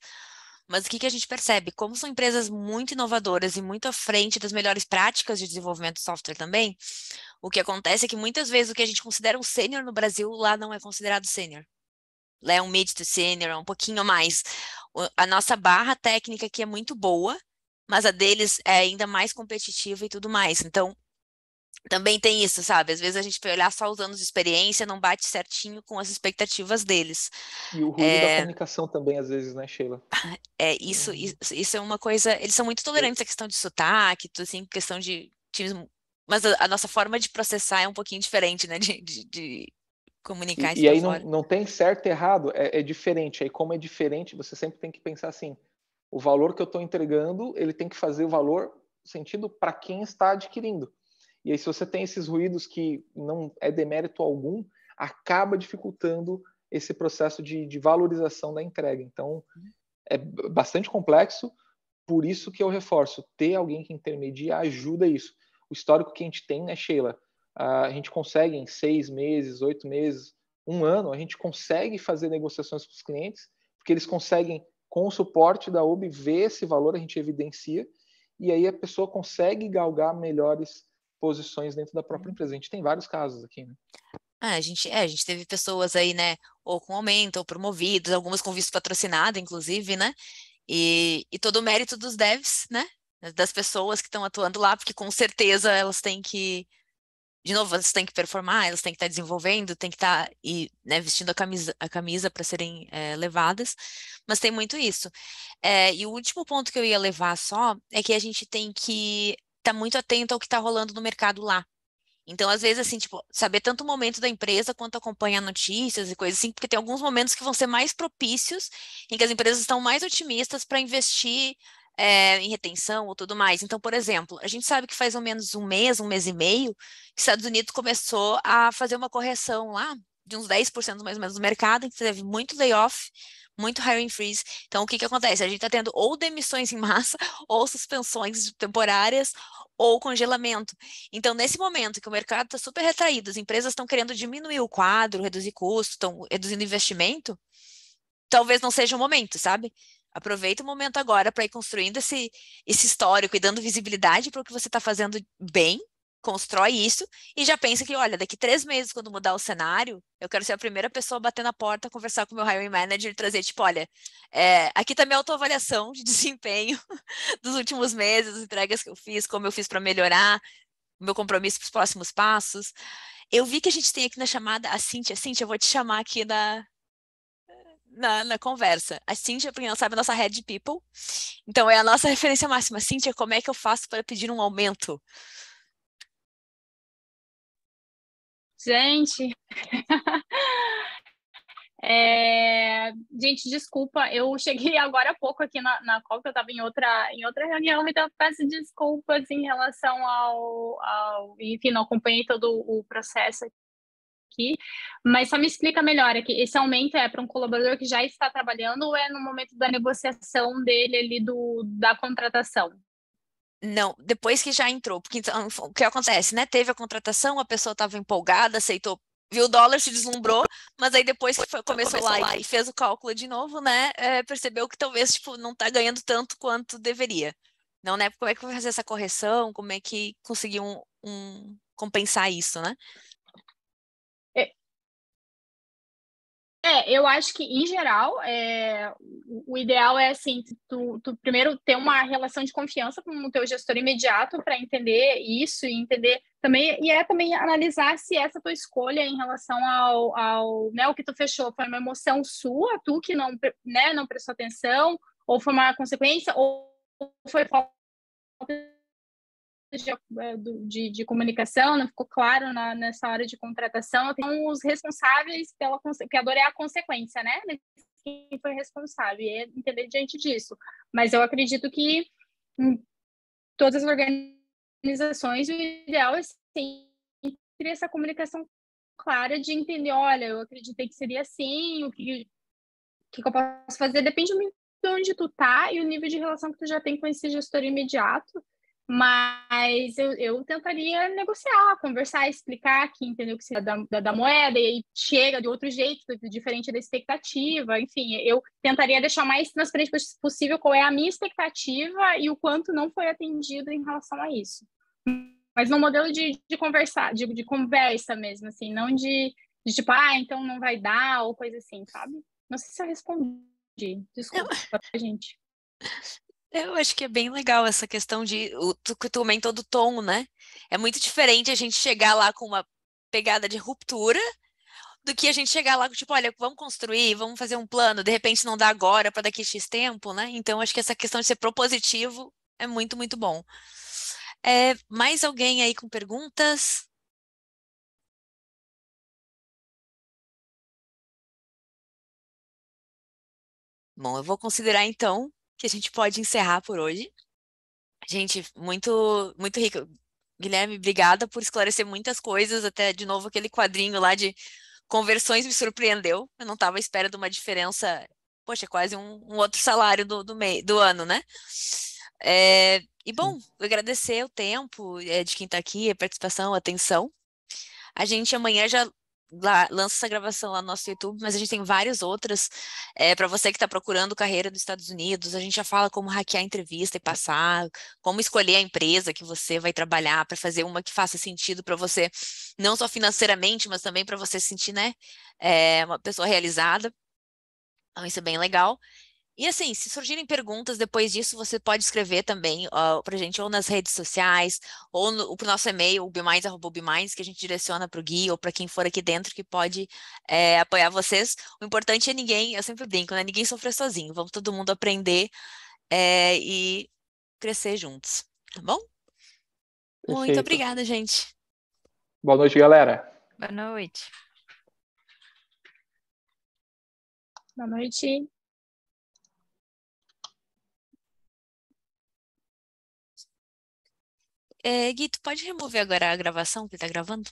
[SPEAKER 1] Mas o que que a gente percebe? Como são empresas muito inovadoras e muito à frente das melhores práticas de desenvolvimento de software também, o que acontece é que muitas vezes o que a gente considera um sênior no Brasil, lá não é considerado sênior. Lá é um mid to sênior, é um pouquinho a mais. A nossa barra técnica aqui é muito boa, mas a deles é ainda mais competitiva e tudo mais. Então, Também tem isso, sabe? Às vezes a gente vai olhar só os anos de experiência, não bate certinho com as expectativas deles.
[SPEAKER 2] E o ruído da
[SPEAKER 1] É,
[SPEAKER 2] comunicação também, às vezes, né, Sheila?
[SPEAKER 1] isso é uma coisa. Eles são muito
[SPEAKER 2] Eu,
[SPEAKER 1] tolerantes à questão de sotaque, tudo assim, questão de times. Mas a nossa forma de processar é um pouquinho diferente, né? De comunicar isso
[SPEAKER 2] e
[SPEAKER 1] pra
[SPEAKER 2] aí não,
[SPEAKER 1] fora.
[SPEAKER 2] não tem certo e errado, é diferente. Aí, como é diferente, você sempre tem que pensar assim: o valor que eu estou entregando, ele tem que fazer o valor sentido para quem está adquirindo. E aí, se você tem esses ruídos que não é demérito algum, acaba dificultando esse processo de valorização da entrega. Então, é bastante complexo, por isso que eu reforço, ter alguém que intermedia ajuda isso. O histórico que a gente tem, né, Sheila? A gente consegue em 6 meses, 8 meses, um ano, a gente consegue fazer negociações com os clientes, porque eles conseguem, com o suporte da UB, ver esse valor, a gente evidencia, e aí a pessoa consegue galgar melhores posições dentro da própria empresa. A gente tem vários casos aqui, né?
[SPEAKER 1] A gente teve pessoas aí, né, ou com aumento, ou promovidas, algumas com visto patrocinado, inclusive, né? E todo o mérito dos devs, né? Das pessoas que estão atuando lá, porque com certeza elas têm que, de novo, elas têm que performar, elas têm que estar desenvolvendo, têm que estar né, vestindo a camisa para serem levadas, mas tem muito isso. E o último ponto que eu ia levar só é que a gente tem que estar muito atento ao que está rolando no mercado lá. Então, às vezes, assim, tipo, saber tanto o momento da empresa quanto acompanhar notícias e coisas assim, porque tem alguns momentos que vão ser mais propícios, em que as empresas estão mais otimistas para investir em retenção ou tudo mais. Então, por exemplo, a gente sabe que faz ou menos um mês e meio, que os Estados Unidos começou a fazer uma correção lá, de uns 10% mais ou menos do mercado, em que teve muito layoff, muito hiring freeze. Então, o que que acontece? A gente está tendo ou demissões em massa, ou suspensões temporárias, ou congelamento. Então, nesse momento que o mercado está super retraído, as empresas estão querendo diminuir o quadro, reduzir custo, estão reduzindo investimento, talvez não seja o momento, sabe? Aproveita o momento agora para ir construindo esse histórico e dando visibilidade para o que você está fazendo bem, constrói isso e já pensa que, olha, daqui 3 meses, quando mudar o cenário, eu quero ser a primeira pessoa a bater na porta, conversar com o meu hiring manager e trazer, tipo, olha, aqui está minha autoavaliação de desempenho dos últimos meses, as entregas que eu fiz, como eu fiz para melhorar, meu compromisso para os próximos passos. Eu vi que a gente tem aqui na chamada a Cíntia. Cíntia, eu vou te chamar aqui na conversa. A Cíntia, para quem não sabe, é a nossa Head People. Então, é a nossa referência máxima. Cíntia, como é que eu faço para pedir um aumento?
[SPEAKER 4] Gente, gente, desculpa, eu cheguei agora há pouco aqui na call, que eu estava em outra reunião, então eu peço desculpas em relação enfim, não acompanhei todo o processo aqui, mas só me explica melhor aqui, esse aumento é para um colaborador que já está trabalhando ou é no momento da negociação dele ali da contratação?
[SPEAKER 1] Não, depois que já entrou, porque então, o que acontece, né? Teve a contratação, a pessoa estava empolgada, aceitou, viu o dólar, se deslumbrou, mas aí depois que começou lá e fez o cálculo de novo, né? Percebeu que talvez tipo, não está ganhando tanto quanto deveria. Não, né? Como é que vai fazer essa correção? Como é que conseguiu compensar isso, né?
[SPEAKER 4] Eu acho que, em geral, o ideal é, assim, tu primeiro ter uma relação de confiança com o teu gestor imediato para entender isso e entender também, e também analisar se essa tua escolha em relação né, o que tu fechou foi uma emoção sua, tu que não, né, não prestou atenção, ou foi uma consequência, ou foi falta de comunicação, não ficou claro nessa hora de contratação. Então, os responsáveis porque a dor é a consequência, né? Quem foi responsável, e entender diante disso. Mas eu acredito que em todas as organizações, o ideal é sim ter essa comunicação clara de entender, olha, eu acreditei que seria assim, o que eu posso fazer, depende muito de onde tu tá e o nível de relação que tu já tem com esse gestor imediato, mas eu tentaria negociar, conversar, explicar que entendeu que seria da moeda e aí chega de outro jeito, diferente da expectativa, enfim, eu tentaria deixar o mais transparente possível qual é a minha expectativa e o quanto não foi atendido em relação a isso. Mas no modelo de conversar, de conversa mesmo, assim, não de tipo, então não vai dar, ou coisa assim, sabe? Não sei se eu respondi. Desculpa, gente.
[SPEAKER 1] Eu acho que é bem legal essa questão que tu comentou do tom, né? É muito diferente a gente chegar lá com uma pegada de ruptura do que a gente chegar lá com, tipo, olha, vamos construir, vamos fazer um plano, de repente não dá agora para daqui X tempo, né? Então, acho que essa questão de ser propositivo é muito, muito bom. Mais alguém aí com perguntas? Bom, eu vou considerar então que a gente pode encerrar por hoje. Gente, muito, muito rico. Guilherme, obrigada por esclarecer muitas coisas. Até de novo aquele quadrinho lá de conversões me surpreendeu. Eu não estava à espera de uma diferença, poxa, quase um outro salário do ano, né? E
[SPEAKER 2] Sim.
[SPEAKER 1] bom, agradecer o tempo de quem está aqui, a participação, a atenção. A gente amanhã já lança essa gravação lá no nosso YouTube, mas a gente tem várias outras. Para você que está procurando carreira nos Estados Unidos, a gente já fala como hackear a entrevista e passar, como escolher a empresa que você vai trabalhar para fazer uma que faça sentido para você, não só financeiramente, mas também para você se sentir, né, uma pessoa realizada. Então, isso é bem legal. E assim, se surgirem perguntas depois disso, você pode escrever também para a gente, ou nas redes sociais, ou pro nosso e-mail, ubminds@ubminds, que a gente direciona para o Gui ou para quem for aqui dentro que pode apoiar vocês. O importante é ninguém, eu sempre brinco, né? Ninguém sofrer sozinho. Vamos todo mundo aprender e crescer juntos, tá bom? Muito
[SPEAKER 2] Perfeito.
[SPEAKER 1] obrigada, gente.
[SPEAKER 2] Boa noite, galera.
[SPEAKER 5] Boa noite.
[SPEAKER 4] Boa noite.
[SPEAKER 1] Gui, tu pode remover agora a gravação que tá gravando?